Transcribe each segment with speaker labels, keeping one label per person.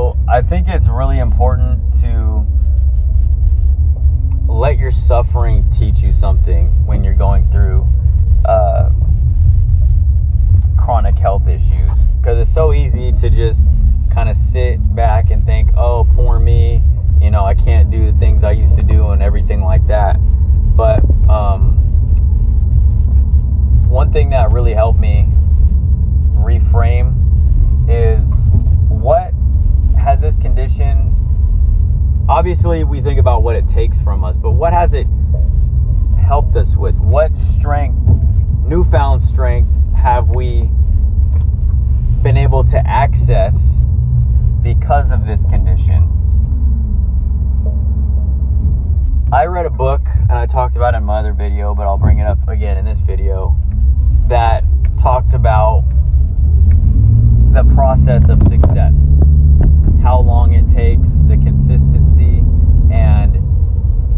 Speaker 1: So I think it's really important to let your suffering teach you something when you're going through chronic health issues, because it's so easy to just kind of sit back and think, oh, poor me, you know, I can't do the things I used to do and everything like that. But one thing that really helped me reframe is, what has this condition, obviously we think about what it takes from us, but what has it helped us with? What strength, newfound strength, have we been able to access because of this condition? I read a book, and I talked about it in my other video, but I'll bring it up again in this video, that talked about the process of success, how long it takes, the consistency. And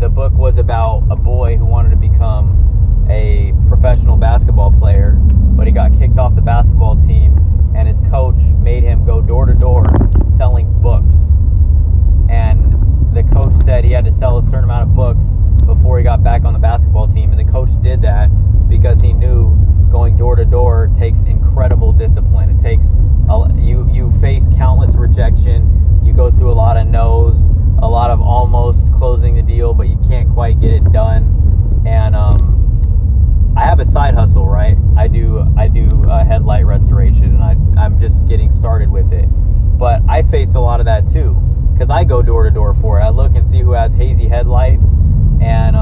Speaker 1: the book was about a boy who wanted to become a professional basketball player, but he got kicked off the basketball team, and his coach made him go door to door selling books. And the coach said he had to sell a certain amount of books before he got back on the basketball team, and the coach did that because he knew going door to door takes incredible discipline. It takes you face countless rejection, you go through a lot of no's, a lot of almost closing the deal, but you can't quite get it done. And I have a side hustle, right? I do headlight restoration, and I'm just getting started with it. But I face a lot of that too, because I go door to door for it. I look and see who has hazy headlights, and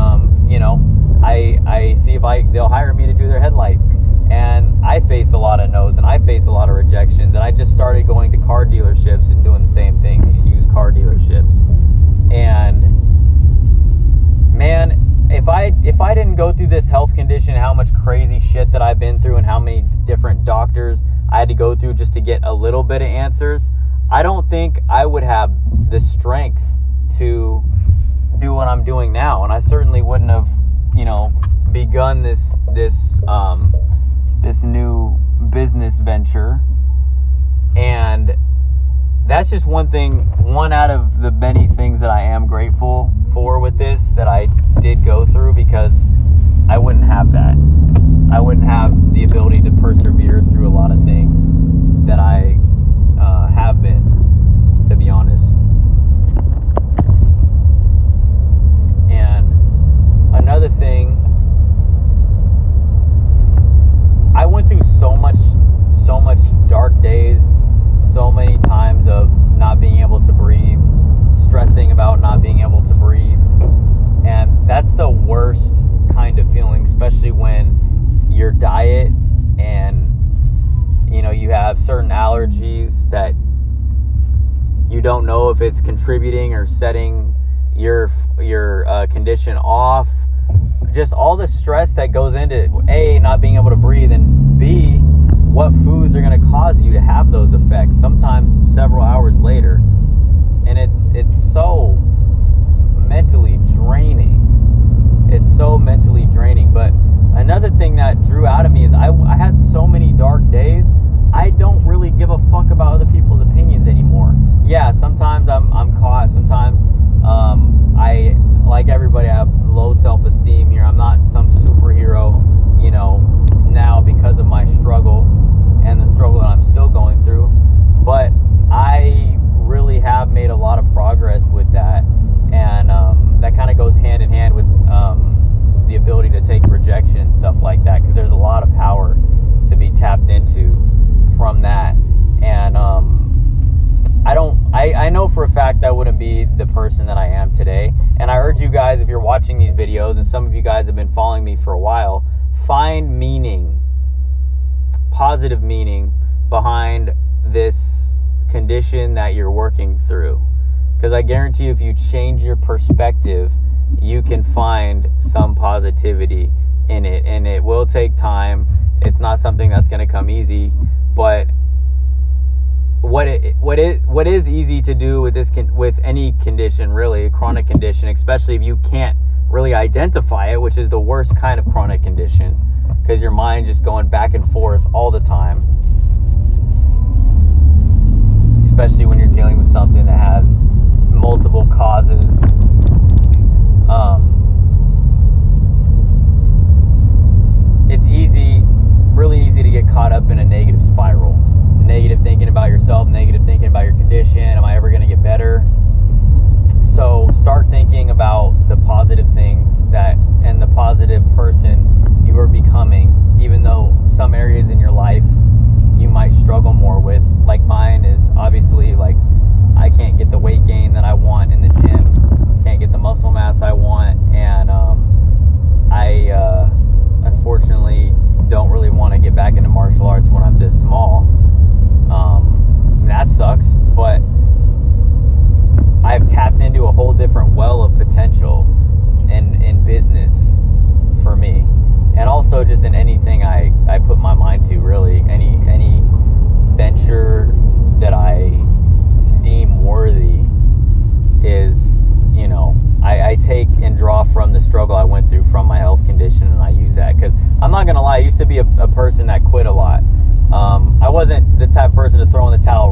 Speaker 1: you know, I see if they'll hire me to do their headlights. And I face a lot of no's, and I face a lot of rejections. And I just started going to car dealerships and doing the same thing, used car dealerships. And man, if I didn't go through this health condition, how much crazy shit that I've been through, and how many different doctors I had to go through just to get a little bit of answers, I don't think I would have the strength to do what I'm doing now. And I certainly wouldn't have, you know, begun this new business venture. And that's just one out of the many things that I am grateful for with this, that I did go through, because I wouldn't have that. I wouldn't have the ability to persevere through a lot of things that I have been, to be honest. And another thing, I went through so much dark days, so many times of not being able to breathe, stressing about not being able to breathe. And that's the worst kind of feeling, especially when your diet and, you know, you have certain allergies that you don't know if it's contributing or setting your condition off. Just all the stress that goes into A, not being able to breathe, and B, what foods are going to cause you to have those effects, sometimes several hours later. And it's so mentally draining. It's so mentally draining. But another thing that drew out of me is I had so many dark days, I don't really give a fuck about other people's opinions anymore. Yeah, sometimes I'm caught. Sometimes I, like everybody, I have low self-esteem here. I'm not some superhero, you know, now because of my struggle and the struggle that I'm still going through. But I really have made a lot of progress with that. And that kind of goes hand in hand with the ability to take rejection and stuff like that, because there's a lot of power to be tapped into from that. And I know for a fact I wouldn't be the person that I am today. And I urge you guys, if you're watching these videos, and some of you guys have been following me for a while, find meaning, positive meaning behind this condition that you're working through. Because I guarantee you, if you change your perspective, you can find some positivity in it. And it will take time. It's not something that's going to come easy. But what is easy to do with any condition, really, a chronic condition, especially if you can't really identify it, which is the worst kind of chronic condition, because your mind just going back and forth all the time, especially when you're dealing with something that has multiple causes. It's really easy to get caught up in a negative spiral. Negative thinking about yourself, negative thinking about your condition. Am I ever going to get better? So start thinking about the positive things and the positive person you are becoming, even though some areas in your life you might struggle more with. Like mine is obviously like I can't get the weight gain that I want in the gym, can't get the muscle mass I want, and I unfortunately don't really want to get back into martial arts when I'm this small. That sucks, but I've tapped into a whole different well of potential in business for me, and also just in anything I put my mind to, really. Any venture that I deem worthy is, I take and draw from the struggle I went through from my health condition, and I use that, because I'm not gonna lie, I used to be a person that quit a lot. I wasn't the type of person to throw in the towel